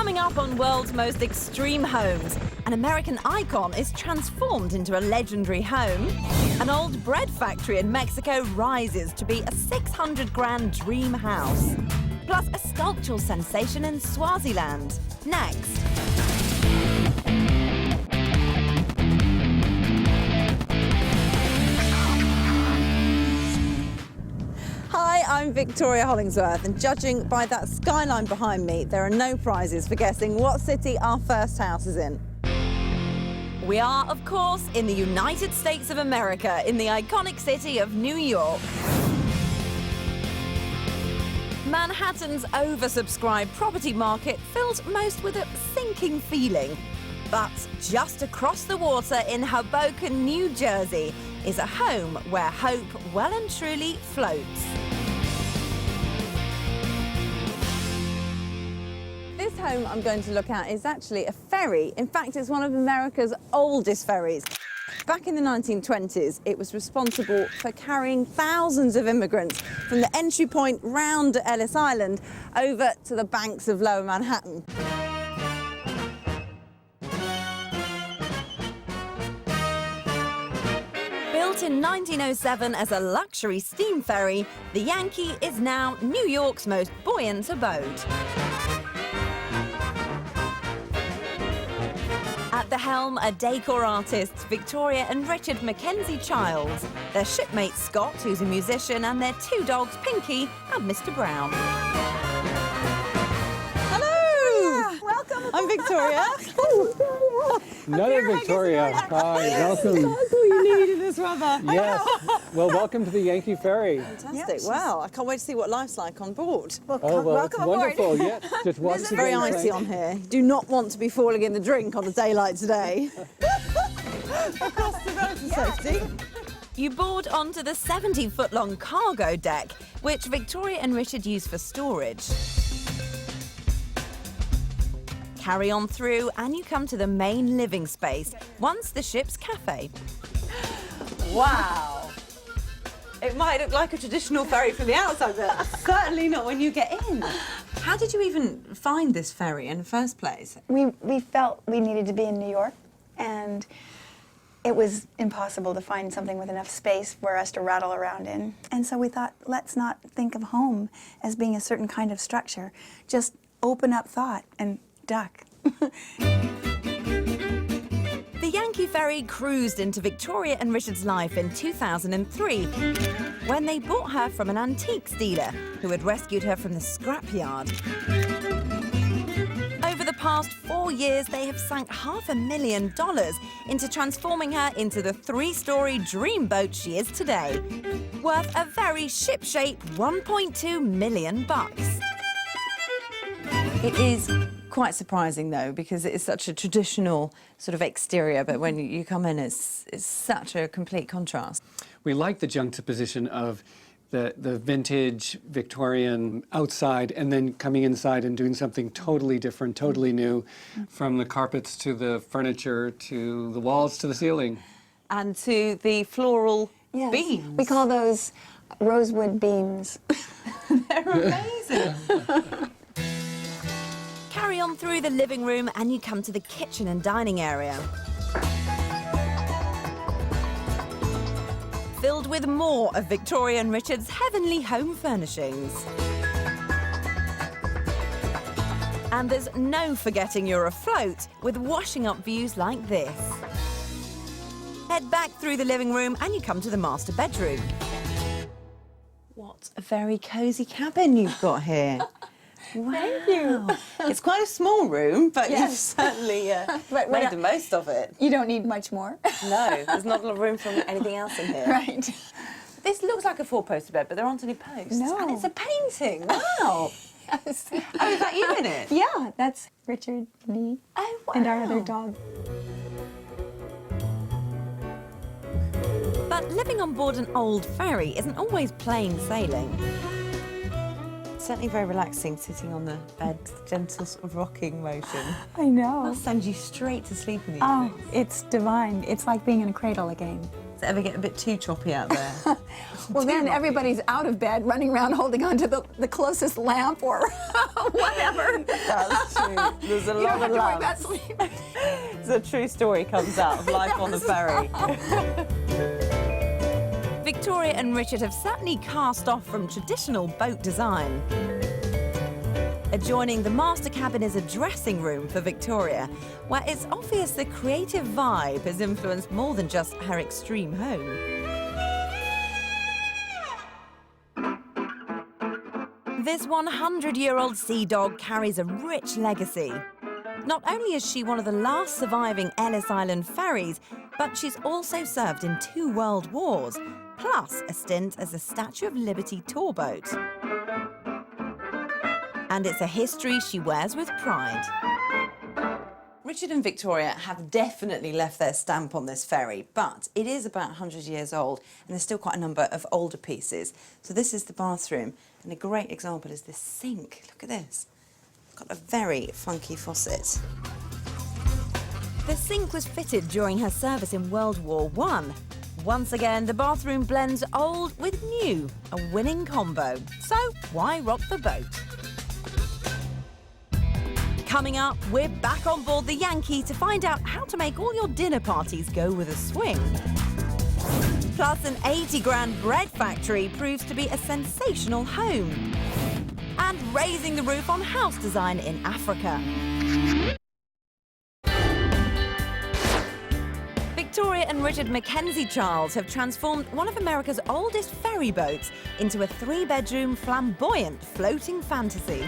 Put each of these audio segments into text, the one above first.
Coming up on World's Most Extreme Homes, an American icon is transformed into a legendary home. An old bread factory in Mexico rises to be a 600 grand dream house. Plus a sculptural sensation in Swaziland. Next. Hi, I'm Victoria Hollingsworth, and judging by that skyline behind me, there are no prizes for guessing what city our first house is in. We are, of course, in the United States of America, in the iconic city of New York. Manhattan's oversubscribed property market fills most with a sinking feeling. But just across the water in Hoboken, New Jersey, is a home where hope well and truly floats. This home I'm going to look at is actually a ferry. In fact, it's one of America's oldest ferries. Back in the 1920s, it was responsible for carrying thousands of immigrants from the entry point round Ellis Island over to the banks of Lower Manhattan. Built in 1907 as a luxury steam ferry, the Yankee is now New York's most buoyant abode. At the helm are decor artists Victoria and Richard Mackenzie-Childs, their shipmate Scott, who's a musician, and their two dogs, Pinky and Mr. Brown. Hello! Welcome. I'm Victoria. Another Victoria. Hi, welcome. That's all you need in this weather. Yes. Well, welcome to the Yankee Ferry. Fantastic. Wow. I can't wait to see what life's like on board. Oh, well, welcome aboard. wonderful. Yeah, just watch It's the very train. icy on here. Do not want to be falling in the drink on a day like today. Across the road for safety. You board onto the 70-foot-long cargo deck, which Victoria and Richard use for storage. Carry on through and you come to the main living space, once the ship's cafe. Wow! It might look like a traditional ferry from the outside, but certainly not when you get in. How did you even find this ferry in the first place? We felt we needed to be in New York, and it was impossible to find something with enough space for us to rattle around in. And so we thought, let's not think of home as being a certain kind of structure. Just open up thought and duck. The Yankee Ferry cruised into Victoria and Richard's life in 2003 when they bought her from an antiques dealer who had rescued her from the scrapyard. Over the past 4 years, they have sunk $500,000 into transforming her into the 3-story dreamboat she is today, worth a very ship-shape $1.2 million. It is quite surprising, though, because it is such a traditional sort of exterior, but when you come in, it's such a complete contrast. We like the juxtaposition of the vintage Victorian outside and then coming inside and doing something totally different, totally new, from the carpets to the furniture to the walls to the ceiling. And to the floral beams. We call those rosewood beams. They're amazing. Carry on through the living room and you come to the kitchen and dining area. Filled with more of Victoria and Richard's heavenly home furnishings. And there's no forgetting you're afloat with washing up views like this. Head back through the living room and you come to the master bedroom. What a very cosy cabin you've got here. Wow. Thank you. It's quite a small room, but Yes. you've certainly But made the most of it. You don't need much more. No, there's not a lot of room for anything else in here. Right. This looks like a 4-poster bed, but there aren't any posts. No. And it's a painting. Wow. Yes. Oh, is that you in it? Yeah, that's Richard, me, Oh, wow. and our other dog. But living on board an old ferry isn't always plain sailing. Certainly very relaxing, sitting on the bed, gentle sort of rocking motion. I know. I'll send you straight to sleep in the Oh, evenings. it's divine. It's like being in a cradle again. Does it ever get a bit too choppy out there? Well, then everybody's out of bed, running around holding on to the closest lamp or whatever. That's true. There's a You lot don't have of to worry love. about sleep. It's a true story comes out of life on the ferry. Victoria and Richard have certainly cast off from traditional boat design. Adjoining the master cabin is a dressing room for Victoria, where it's obvious the creative vibe has influenced more than just her extreme home. This 100-year-old sea dog carries a rich legacy. Not only is she one of the last surviving Ellis Island ferries, but she's also served in 2 world wars, plus a stint as a Statue of Liberty tour boat. And it's a history she wears with pride. Richard and Victoria have definitely left their stamp on this ferry, but it is about 100 years old, and there's still quite a number of older pieces. So this is the bathroom, and a great example is this sink. Look at this. It's got a very funky faucet. The sink was fitted during her service in World War I. Once again, the bathroom blends old with new, a winning combo. So why rock the boat? Coming up, we're back on board the Yankee to find out how to make all your dinner parties go with a swing. Plus, an 80 grand bread factory proves to be a sensational home. And raising the roof on house design in Africa. Victoria and Richard Mackenzie-Childs have transformed one of America's oldest ferry boats into a 3-bedroom, flamboyant, floating fantasy.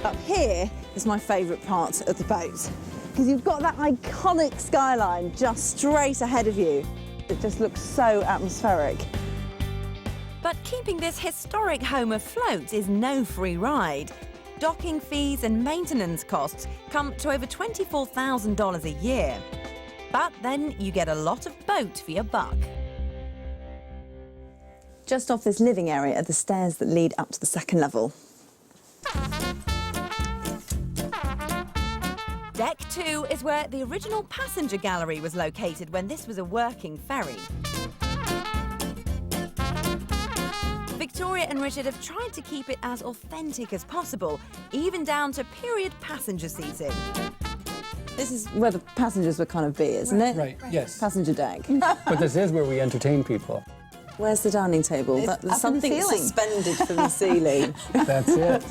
Up here is my favourite part of the boat, because you've got that iconic skyline just straight ahead of you. It just looks so atmospheric. But keeping this historic home afloat is no free ride. Docking fees and maintenance costs come to over $24,000 a year. But then you get a lot of boat for your buck. Just off this living area are the stairs that lead up to the 2nd level. Deck 2 is where the original passenger gallery was located when this was a working ferry. Victoria and Richard have tried to keep it as authentic as possible, even down to period passenger seating. This is where the passengers would kind of be, isn't it? Right, yes. Passenger deck. But this is where we entertain people. Where's the dining table? There's something suspended from the ceiling. That's it.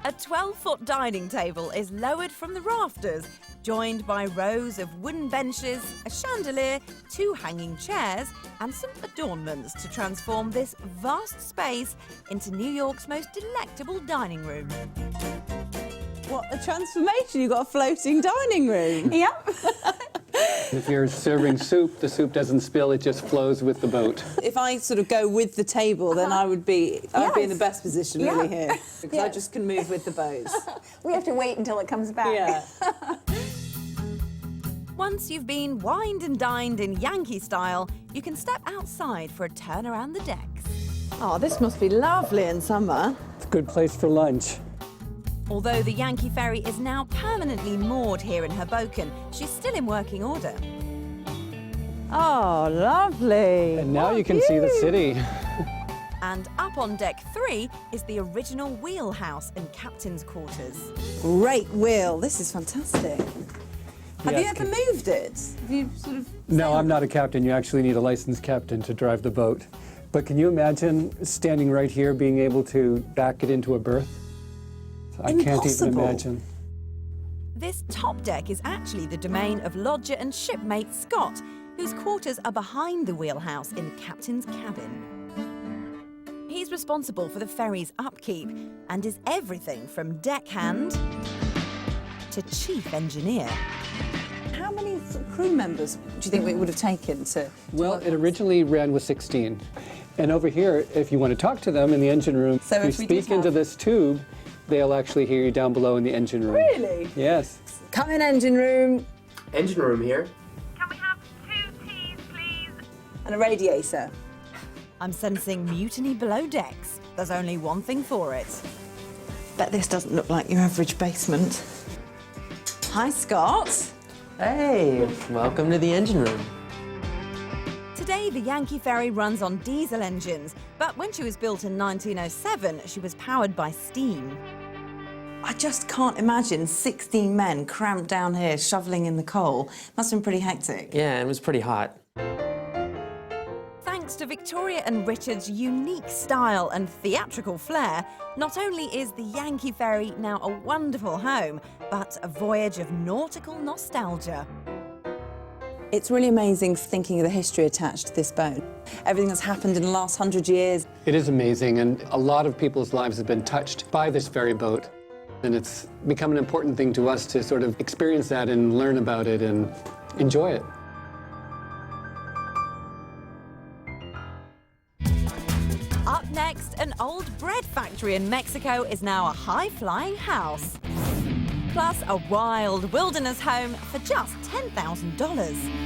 A 12-foot dining table is lowered from the rafters, joined by rows of wooden benches, a chandelier, 2 hanging chairs, and some adornments to transform this vast space into New York's most delectable dining room. What a transformation! You've got a floating dining room. Yep. If you're serving soup, the soup doesn't spill, it just flows with the boat. If I sort of go with the table, then I would be in the Yes. best position Yeah. really here, because I Yes. just can move with the boat. We have to wait until it comes back. Yeah. Once you've been wined and dined in Yankee style, you can step outside for a turn around the decks. Oh, this must be lovely in summer. It's a good place for lunch. Although the Yankee Ferry is now permanently moored here in Hoboken, she's still in working order. Oh, lovely. And now you can see the city. And up on deck 3 is the original wheelhouse and captain's quarters. Great wheel. This is fantastic. Have you Yes. ever moved it? Have you sort of... No, I'm not a captain. You actually need a licensed captain to drive the boat. But can you imagine standing right here, being able to back it into a berth? I can't even Impossible. imagine. This top deck is actually the domain of lodger and shipmate Scott, whose quarters are behind the wheelhouse in the captain's cabin. He's responsible for the ferry's upkeep and is everything from deckhand to chief engineer. How many crew members do you think it would have taken to... Well, it originally ran with 16. And over here, if you want to talk to them in the engine room, So you if we did speak into have- this tube, they'll actually hear you down below in the engine room. Really? Yes. Come in, engine room. Engine room here. Can we have 2 teas, please? And a radiator. I'm sensing mutiny below decks. There's only one thing for it. Bet this doesn't look like your average basement. Hi, Scott. Hey, welcome to the engine room. Today, the Yankee Ferry runs on diesel engines, but when she was built in 1907, she was powered by steam. I just can't imagine 16 men cramped down here shoveling in the coal. Must have been pretty hectic. Yeah, it was pretty hot. Thanks to Victoria and Richard's unique style and theatrical flair, not only is the Yankee Ferry now a wonderful home, but a voyage of nautical nostalgia. It's really amazing thinking of the history attached to this boat. Everything that's happened in the last 100 years. It is amazing, and a lot of people's lives have been touched by this ferry boat. And it's become an important thing to us to sort of experience that and learn about it and enjoy it. Up next, an old bread factory in Mexico is now a high-flying house. Plus, a wild wilderness home for just $10,000.